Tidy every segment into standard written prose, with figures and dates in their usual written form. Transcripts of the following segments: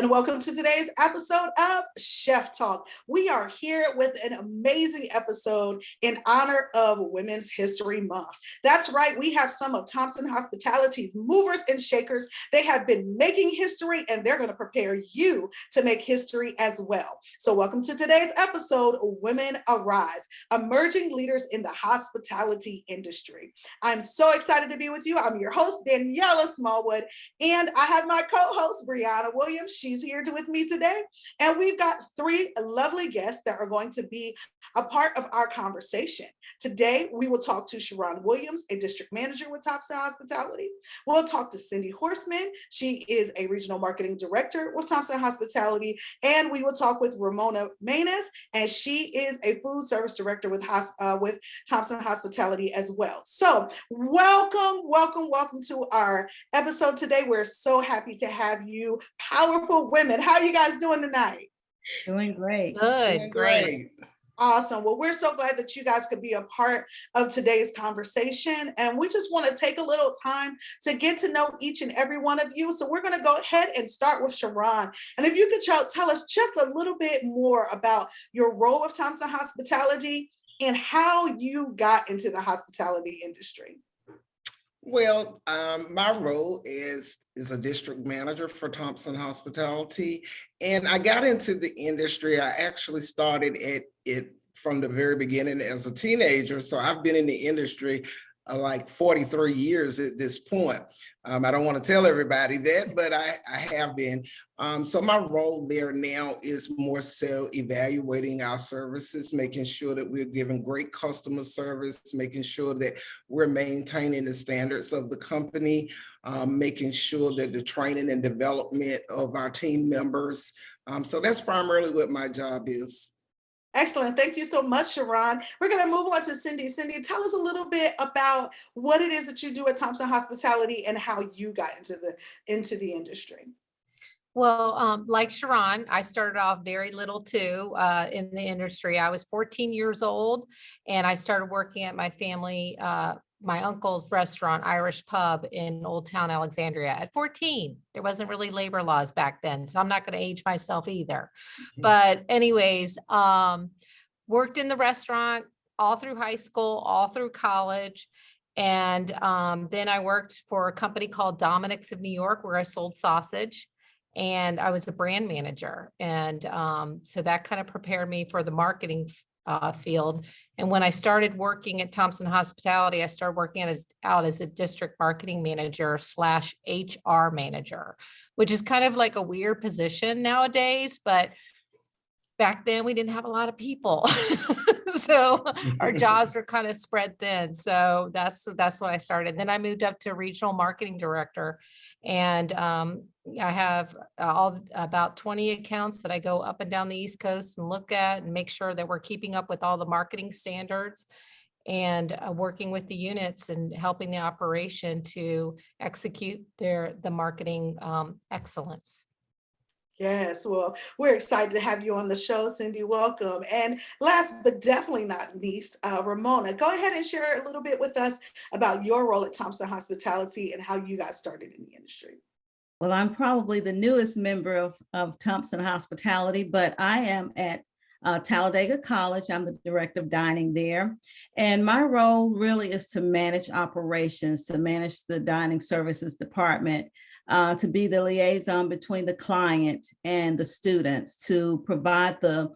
and welcome to today's episode of Chef Talk. We are here with an amazing episode in honor of Women's History Month. That's right, we have some of Thompson Hospitality's movers and shakers. They have been making history and they're going to prepare you to make history as well. So welcome to today's episode, Women Arise, Emerging Leaders in the Hospitality Industry. I'm so excited to be with you. I'm your host, Daniela Smallwood, and I have my co-host, Brianna Williams. She's here with me today. And we've got three lovely guests that are going to be a part of our conversation. Today, we will talk to Sharon Williams, a district manager with Thompson Hospitality. We'll talk to Cindy Horseman. She is a regional marketing director with Thompson Hospitality. And we will talk with Ramona Manis, and she is a food service director with Thompson Hospitality as well. So welcome to our episode today. We're so happy to have you, powerful women. How are you guys doing tonight? Doing great. Good, Doing great. Awesome. Well, we're so glad that you guys could be a part of today's conversation. And we just want to take a little time to get to know each and every one of you. So we're going to go ahead and start with Sharon. And if you could tell us just a little bit more about your role with Thompson Hospitality and how you got into the hospitality industry. Well, my role is a district manager for Thompson Hospitality, and I got into the industry. I actually started at it from the very beginning as a teenager, so I've been in the industry like 43 years at this point. I don't want to tell everybody that, but I have been. So my role there now is more so evaluating our services, making sure that we're giving great customer service, making sure that we're maintaining the standards of the company, making sure that the training and development of our team members. So that's primarily what my job is. Excellent. Thank you so much, Sharon. We're going to move on to Cindy. Cindy, tell us a little bit about what it is that you do at Thompson Hospitality and how you got into the industry. Well, like Sharon, I started off very little too in the industry. I was 14 years old and I started working at my family, my uncle's restaurant, Irish Pub in Old Town Alexandria at 14. There wasn't really labor laws back then, so I'm not going to age myself either. Mm-hmm. But anyways, worked in the restaurant all through high school, all through college. And then I worked for a company called Dominic's of New York, where I sold sausage. And I was a brand manager. And so that kind of prepared me for the marketing field. And when I started working at Thompson Hospitality, I started working out as a district marketing manager / HR manager, which is kind of like a weird position nowadays, but back then we didn't have a lot of people. So our jobs were kind of spread thin. So that's what I started. Then I moved up to regional marketing director, and I have about 20 accounts that I go up and down the East Coast and look at and make sure that we're keeping up with all the marketing standards and working with the units and helping the operation to execute the marketing excellence. Yes, well, we're excited to have you on the show, Cindy. Welcome. And last but definitely not least, Ramona, go ahead and share a little bit with us about your role at Thompson Hospitality and how you got started in the industry. Well, I'm probably the newest member of Thompson Hospitality, but I am at Talladega College. I'm the director of dining there. And my role really is to manage operations, to manage the dining services department, to be the liaison between the client and the students, to provide the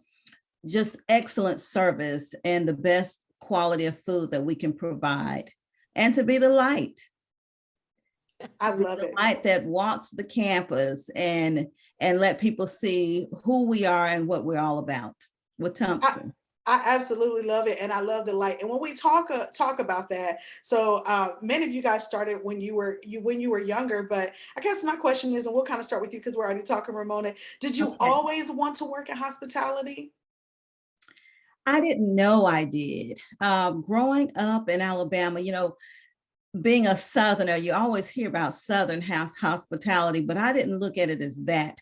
just excellent service and the best quality of food that we can provide, and to be the light. I love it. Light that walks the campus and let people see who we are and what we're all about with Thompson. I absolutely love it, and I love the light. And when we talk about that, so many of you guys started when you were younger. But I guess my question is, and we'll kind of start with you because we're already talking, Ramona. Did you always want to work in hospitality? I didn't know I did. Growing up in Alabama, being a Southerner, you always hear about Southern hospitality, but I didn't look at it as that.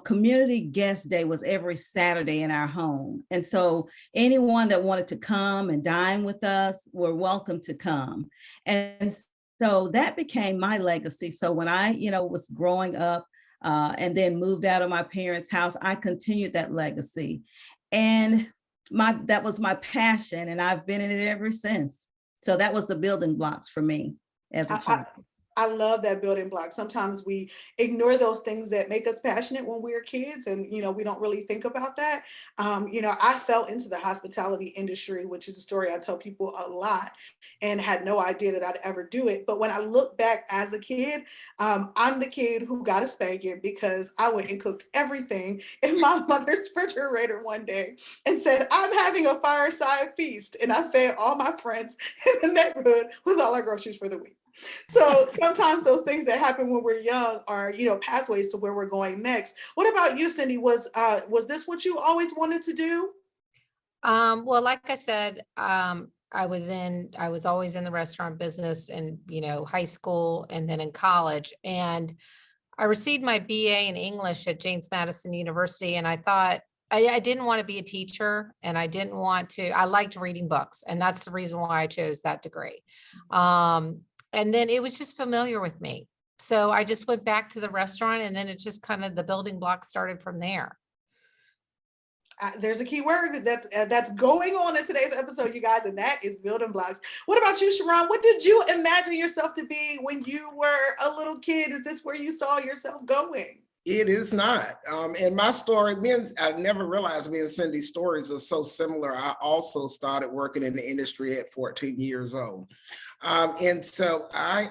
Community guest day was every Saturday in our home. And so anyone that wanted to come and dine with us were welcome to come. And so that became my legacy. So when I, was growing up, and then moved out of my parents' house, I continued that legacy. And that was my passion, and I've been in it ever since. So that was the building blocks for me as a child. I love that building block. Sometimes we ignore those things that make us passionate when we're kids, and we don't really think about that. I fell into the hospitality industry, which is a story I tell people a lot, and had no idea that I'd ever do it. But when I look back as a kid, I'm the kid who got a spanking because I went and cooked everything in my mother's refrigerator one day and said, "I'm having a fireside feast," and I fed all my friends in the neighborhood with all our groceries for the week. So sometimes those things that happen when we're young are, pathways to where we're going next. What about you, Cindy? Was this what you always wanted to do? Well, like I said, I was always in the restaurant business in, high school and then in college. And I received my BA in English at James Madison University. And I thought, I didn't want to be a teacher, and I liked reading books. And that's the reason why I chose that degree. And then it was just familiar with me. So I just went back to the restaurant, and then it just kind of the building blocks started from there. There's a key word that's going on in today's episode, you guys, and that is building blocks. What about you, Sharon? What did you imagine yourself to be when you were a little kid? Is this where you saw yourself going? It is not. And my story, I never realized me and Cindy's stories are so similar. I also started working in the industry at 14 years old. And so I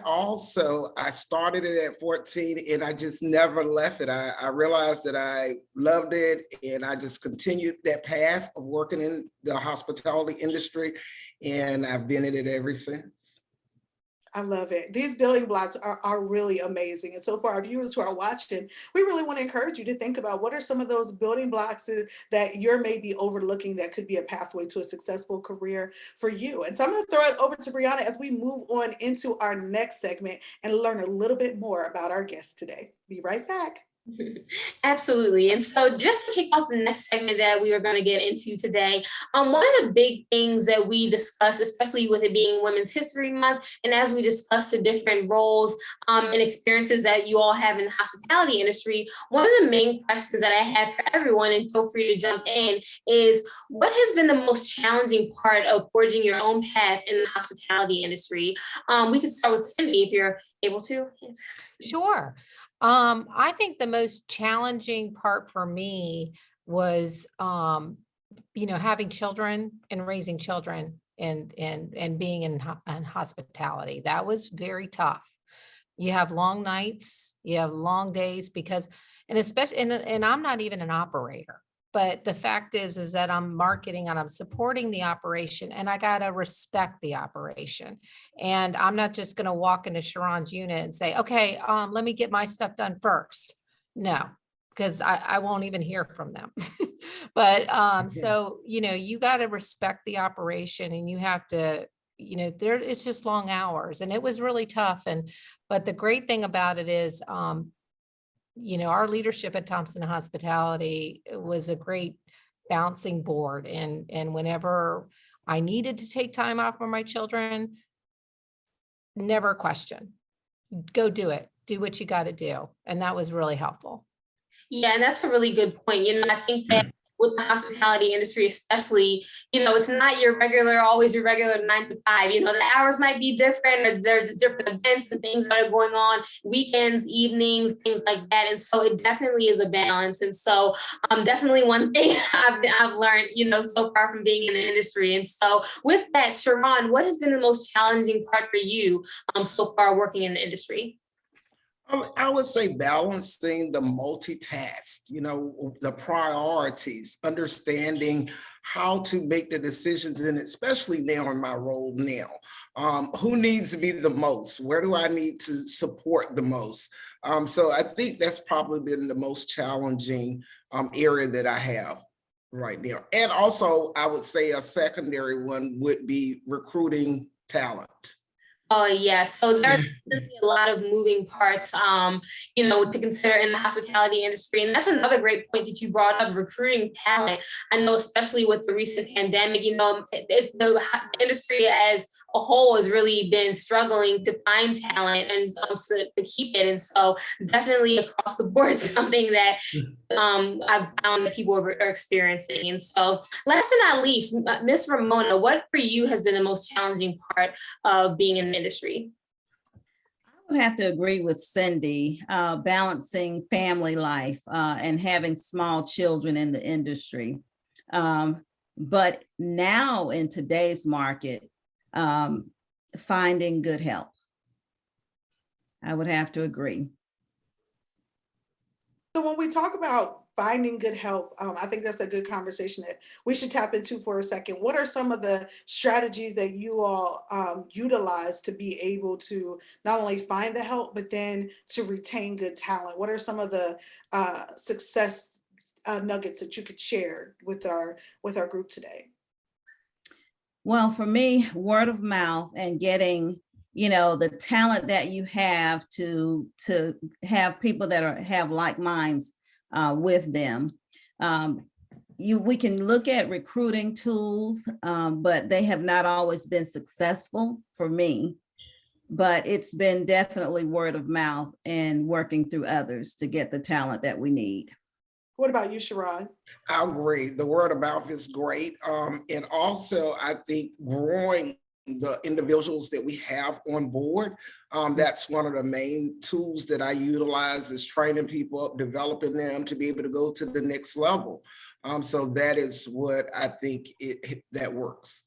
started it at 14, and I just never left it. I realized that I loved it, and I just continued that path of working in the hospitality industry, and I've been in it ever since. I love it. These building blocks are really amazing. And so for our viewers who are watching, we really want to encourage you to think about what are some of those building blocks that you're maybe overlooking that could be a pathway to a successful career for you. And so I'm going to throw it over to Brianna as we move on into our next segment and learn a little bit more about our guest today. Be right back. Absolutely. And so just to kick off the next segment that we are going to get into today, one of the big things that we discuss, especially with it being Women's History Month, and as we discuss the different roles and experiences that you all have in the hospitality industry, one of the main questions that I have for everyone, and feel free to jump in, is what has been the most challenging part of forging your own path in the hospitality industry? We could start with Cindy if you're able to. Sure. I think the most challenging part for me was, having children and raising children and being in hospitality. That was very tough. You have long nights, you have long days and I'm not even an operator. But the fact is that I'm marketing and I'm supporting the operation, and I got to respect the operation. And I'm not just going to walk into Sharon's unit and say, okay, let me get my stuff done first. No, because I won't even hear from them. But so, you got to respect the operation, and you have to, it's just long hours, and it was really tough. But the great thing about it is, our leadership at Thompson Hospitality was a great bouncing board. And whenever I needed to take time off for my children, never question, go do it, do what you got to do. And that was really helpful. Yeah, and that's a really good point. I think that with the hospitality industry, especially, it's not always your regular 9 to 5. The hours might be different, or there's just different events and things that are going on, weekends, evenings, things like that. And so it definitely is a balance. And so definitely one thing I've learned, so far from being in the industry. And so with that, Sharon, what has been the most challenging part for you so far working in the industry? I would say balancing the multitask, the priorities, understanding how to make the decisions, and especially now in my role now, who needs to be the most? Where do I need to support the most? So I think that's probably been the most challenging area that I have right now. And also, I would say a secondary one would be recruiting talent. Oh, yeah. So there's a lot of moving parts, to consider in the hospitality industry. And that's another great point that you brought up, recruiting talent. I know, especially with the recent pandemic, the industry as a whole has really been struggling to find talent and to keep it. And so definitely across the board, something that I've found that people are experiencing. And so last but not least, Miss Ramona, what for you has been the most challenging part of being in the industry? I would have to agree with Cindy, balancing family life and having small children in the industry. But now in today's market, finding good help. I would have to agree. So when we talk about finding good help, I think that's a good conversation that we should tap into for a second. What are some of the strategies that you all utilize to be able to not only find the help, but then to retain good talent? What are some of the success nuggets that you could share with our group today? Well, for me, word of mouth and getting, the talent that you have to have people that have like minds with them. We can look at recruiting tools, but they have not always been successful for me. But it's been definitely word of mouth and working through others to get the talent that we need. What about you, Sharon? I agree. The word of mouth is great. And also, I think growing the individuals that we have on board, that's one of the main tools that I utilize, is training people up, developing them to be able to go to the next level. So that is what I think that works.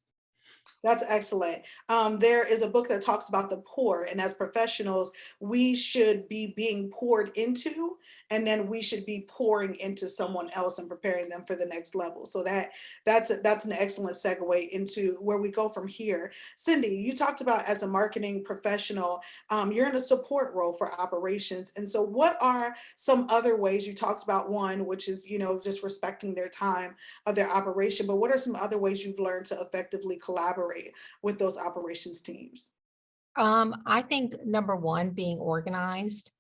That's excellent. There is a book that talks about the pour, and as professionals, we should be being poured into, and then we should be pouring into someone else and preparing them for the next level. So that's an excellent segue into where we go from here. Cindy, you talked about as a marketing professional, you're in a support role for operations. And so what are some other ways? You talked about one, which is, just respecting their time of their operation, but what are some other ways you've learned to effectively collaborate with those operations teams? I think number one, being organized.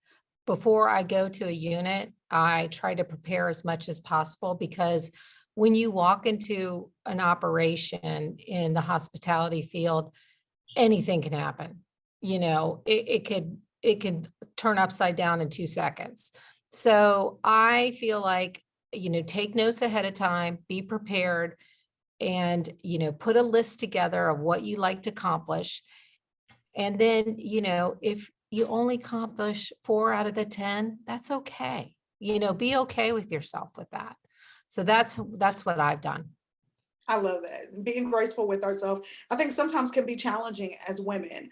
Before I go to a unit, I try to prepare as much as possible, because when you walk into an operation in the hospitality field, anything can happen. It could turn upside down in 2 seconds. So I feel like, take notes ahead of time, be prepared, and, put a list together of what you like to accomplish. And then, if you only accomplish 4 out of the 10, that's okay. Be okay with yourself with that. So that's what I've done. I love that. Being graceful with ourselves, I think sometimes can be challenging as women.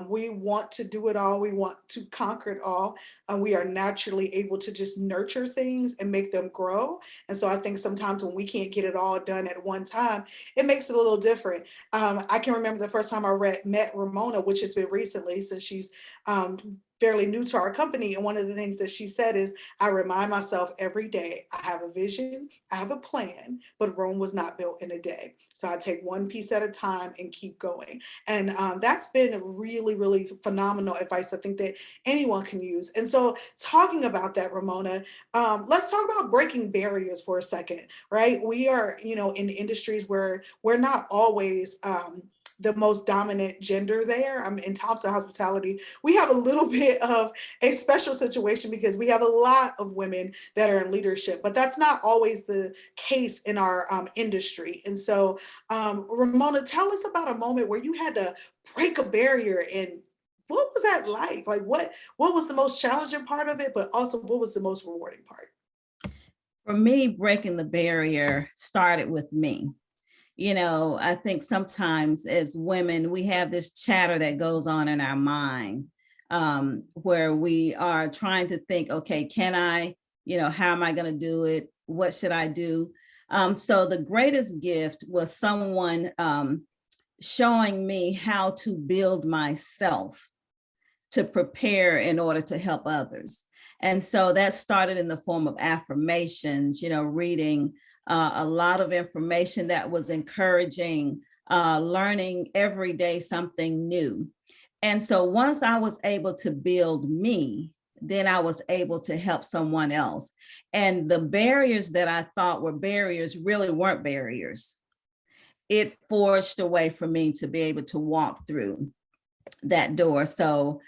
We want to do it all. We want to conquer it all. And we are naturally able to just nurture things and make them grow. And so I think sometimes when we can't get it all done at one time, it makes it a little different. I can remember the first time I met Ramona, which has been recently, since she's fairly new to our company. And one of the things that she said is, I remind myself every day, I have a vision, I have a plan, but Rome was not built in a day. So I take one piece at a time and keep going. And that's been really, really phenomenal advice I think that anyone can use. And so talking about that, Ramona, let's talk about breaking barriers for a second, right? We are, in industries where we're not always the most dominant gender there. In Thompson Hospitality, we have a little bit of a special situation because we have a lot of women that are in leadership, but that's not always the case in our industry. And so, Ramona, tell us about a moment where you had to break a barrier, and what was that like? Like what was the most challenging part of it, but also what was the most rewarding part? For me, breaking the barrier started with me. I think sometimes as women, we have this chatter that goes on in our mind where we are trying to think, okay, can I, how am I going to do it? What should I do? So the greatest gift was someone showing me how to build myself to prepare in order to help others. And so that started in the form of affirmations, reading a lot of information that was encouraging, learning every day something new. And so once I was able to build me, then I was able to help someone else. And the barriers that I thought were barriers really weren't barriers. it forged a way for me to be able to walk through that door. So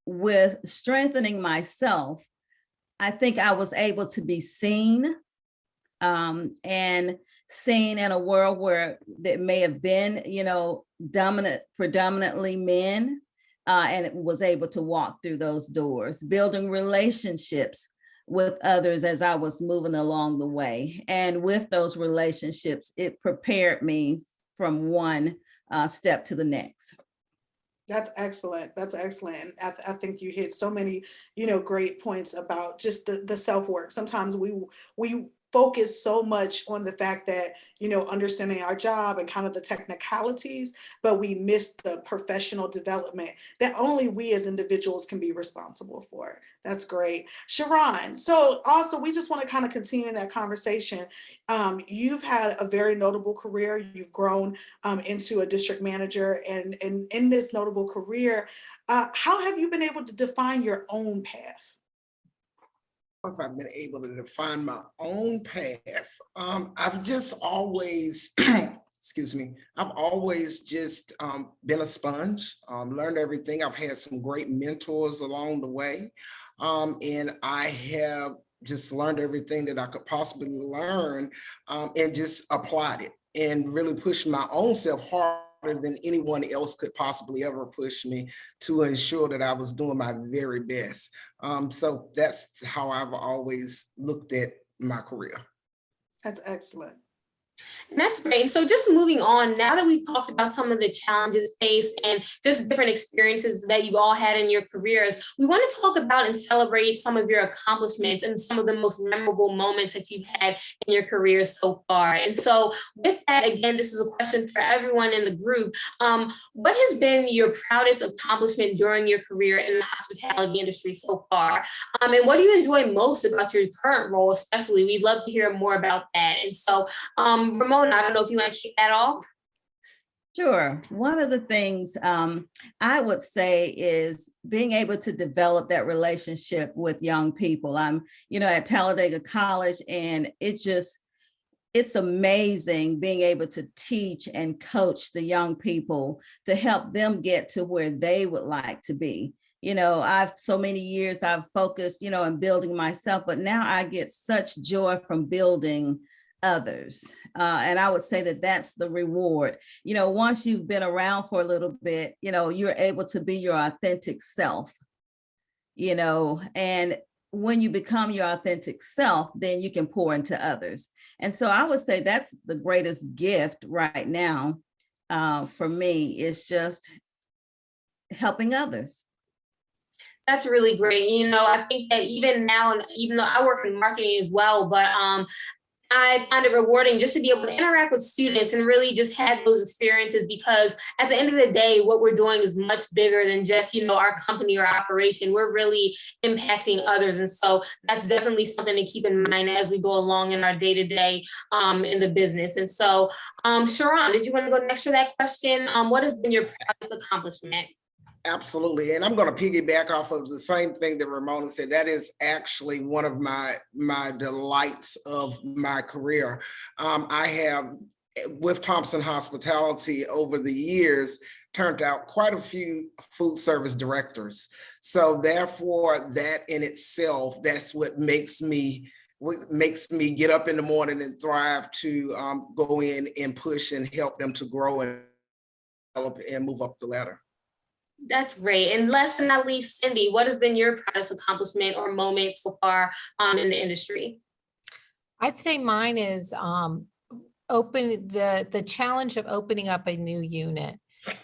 with strengthening myself, I think I was able to be seen, and seen in a world where that may have been, predominantly men, and it was able to walk through those doors, building relationships with others as I was moving along the way. And with those relationships, it prepared me from one step to the next. That's excellent. That's excellent. I think you hit so many, great points about just the self-work. Sometimes we focus so much on the fact that, understanding our job and kind of the technicalities, but we miss the professional development that only we as individuals can be responsible for. That's great. Sharon, so also we just want to kind of continue that conversation. You've had a very notable career. You've grown into a district manager, and in this notable career, how have you been able to define your own path? If I've been able to define my own path, I've just always, excuse me, I've always just been a sponge, learned everything. I've had some great mentors along the way, and I have just learned everything that I could possibly learn, and just applied it and really pushed my own self harder than anyone else could possibly ever push me to ensure that I was doing my very best. So that's how I've always looked at my career. That's excellent. And that's great. So just moving on, now that we've talked about some of the challenges faced and just different experiences that you all had in your careers, we want to talk about and celebrate some of your accomplishments and some of the most memorable moments that you've had in your career so far. And so with that, again, this is a question for everyone in the group. What has been your proudest accomplishment during your career in the hospitality industry so far? And what do you enjoy most about your current role, especially? We'd love to hear more about that. And so, Ramona, I don't know if you want to kick that off. Sure. One of the things I would say is being able to develop that relationship with young people. I'm, at Talladega College, and it's amazing being able to teach and coach the young people to help them get to where they would like to be. So many years I've focused, on building myself, but now I get such joy from building others. And I would say that that's the reward. Once you've been around for a little bit, you're able to be your authentic self, and when you become your authentic self, then you can pour into others. And so I would say that's the greatest gift right now for me, is just helping others. That's really great. I think that even now, and even though I work in marketing as well, but I find it rewarding just to be able to interact with students and really just have those experiences, because at the end of the day, what we're doing is much bigger than just, our company or operation. We're really impacting others. And so that's definitely something to keep in mind as we go along in our day-to-day in the business. And so, Sharon, did you want to go next for that question? What has been your proudest accomplishment? Absolutely. And I'm going to piggyback off of the same thing that Ramona said. That is actually one of my delights of my career. I have, with Thompson Hospitality over the years, turned out quite a few food service directors. So therefore, that in itself, that's what makes me get up in the morning and thrive to go in and push and help them to grow and develop and move up the ladder. That's great. And last but not least, Cindy, what has been your proudest accomplishment or moment so far in the industry? I'd say mine is the challenge of opening up a new unit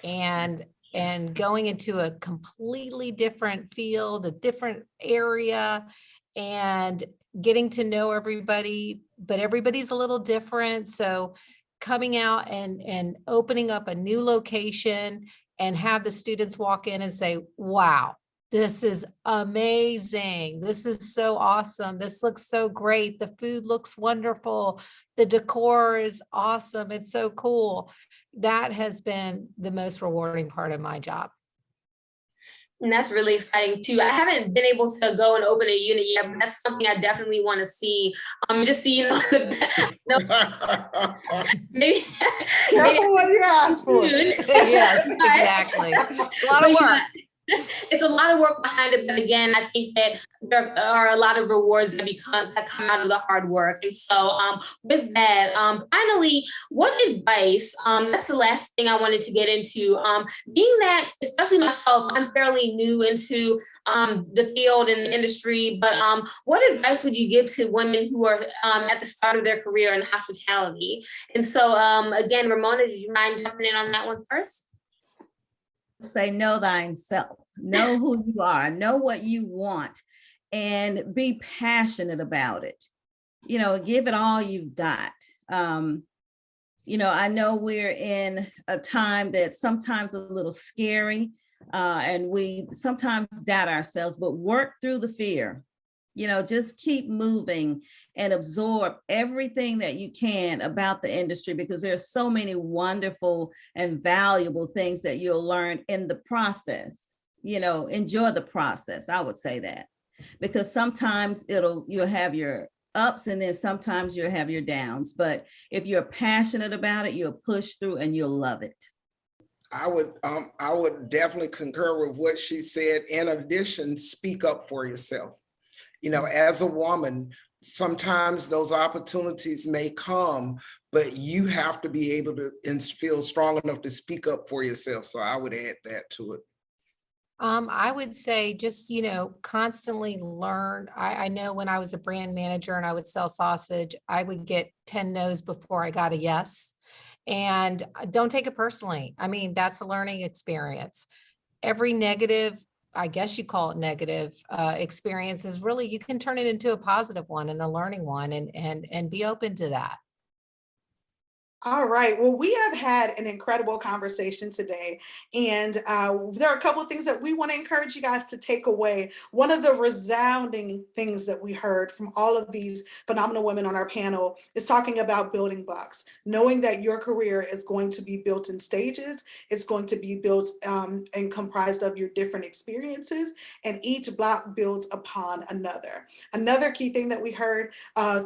and going into a completely different field, a different area, and getting to know everybody, but everybody's a little different. So coming out and opening up a new location and have the students walk in and say, wow, this is amazing. This is so awesome. This looks so great. The food looks wonderful. The decor is awesome. It's so cool. That has been the most rewarding part of my job. And that's really exciting too. I haven't been able to go and open a unit yet, but that's something I definitely want to see. Just see, maybe Careful what you ask for. Yes, exactly. A lot of work. It's a lot of work behind it, but again, I think that there are a lot of rewards that come out of the hard work. And so, with that, finally, what advice? That's the last thing I wanted to get into. Being that, especially myself, I'm fairly new into the field and the industry, but what advice would you give to women who are at the start of their career in hospitality? And so, again, Ramona, did you mind jumping in on that one first? Say, know thyself, know who you are, know what you want, and be passionate about it. Give it all you've got. I know we're in a time that's sometimes a little scary, and we sometimes doubt ourselves, but work through the fear. Just keep moving and absorb everything that you can about the industry, because there's so many wonderful and valuable things that you'll learn in the process. Enjoy the process. I would say that, because sometimes you'll have your ups and then sometimes you'll have your downs. But if you're passionate about it, you'll push through and you'll love it. I would definitely concur with what she said. In addition, speak up for yourself. As a woman, sometimes those opportunities may come, but you have to be able to and feel strong enough to speak up for yourself. So I would add that to it. I would say just, constantly learn. I know when I was a brand manager and I would sell sausage, I would get 10 no's before I got a yes. And don't take it personally. I mean, that's a learning experience. Every negative, I guess you call it negative experience, is really, you can turn it into a positive one and a learning one, and be open to that. All right. Well, we have had an incredible conversation today, and there are a couple of things that we want to encourage you guys to take away. One of the resounding things that we heard from all of these phenomenal women on our panel is talking about building blocks, knowing that your career is going to be built in stages. It's going to be built and comprised of your different experiences, and each block builds upon another. Another key thing that we heard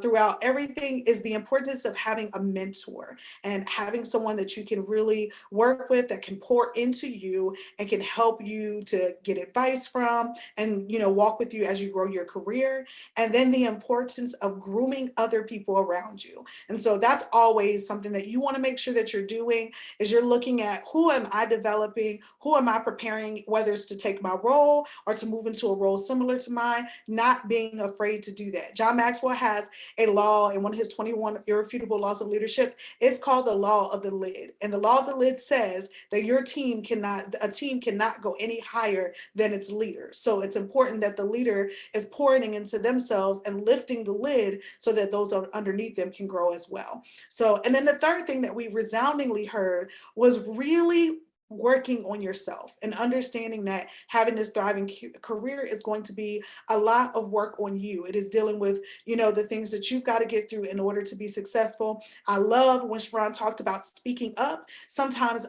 throughout everything is the importance of having a mentor and having someone that you can really work with, that can pour into you and can help you to get advice from and, walk with you as you grow your career. And then the importance of grooming other people around you. And so that's always something that you want to make sure that you're doing, is you're looking at, who am I developing? Who am I preparing, whether it's to take my role or to move into a role similar to mine, not being afraid to do that. John Maxwell has a law in one of his 21 irrefutable laws of leadership. It's called the law of the lid. And the law of the lid says that a team cannot go any higher than its leader. So it's important that the leader is pouring into themselves and lifting the lid so that those underneath them can grow as well. So, and then the third thing that we resoundingly heard was really working on yourself and understanding that having this thriving career is going to be a lot of work on you. It is dealing with, the things that you've got to get through in order to be successful. I love when Sharon talked about speaking up. Sometimes,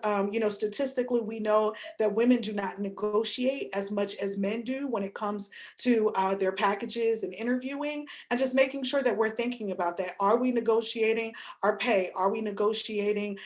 statistically, we know that women do not negotiate as much as men do when it comes to their packages and interviewing, and just making sure that we're thinking about that. Are we negotiating our pay? Are we negotiating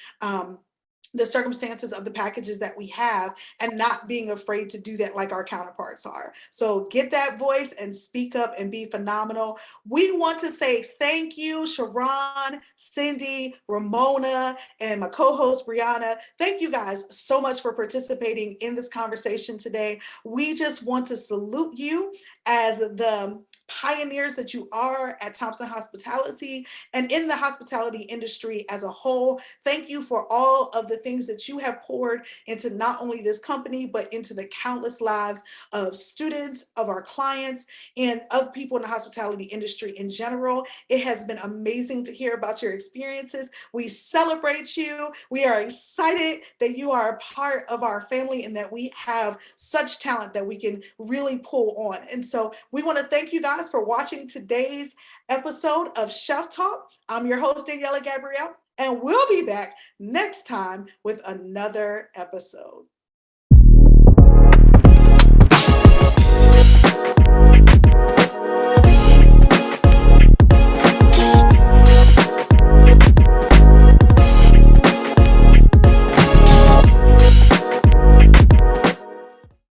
the circumstances of the packages that we have, and not being afraid to do that like our counterparts are? So get that voice and speak up and be phenomenal. We want to say thank you, Sharon, Cindy, Ramona, and my co-host Brianna. Thank you guys so much for participating in this conversation today. We just want to salute you as the pioneers that you are at Thompson Hospitality and in the hospitality industry as a whole. Thank you for all of the things that you have poured into not only this company, but into the countless lives of students, of our clients, and of people in the hospitality industry in general. It has been amazing to hear about your experiences. We celebrate you. We are excited that you are a part of our family and that we have such talent that we can really pull on. And so we want to thank you guys for watching today's episode of Chef Talk. I'm your host, Daniela Gabrielle, and we'll be back next time with another episode.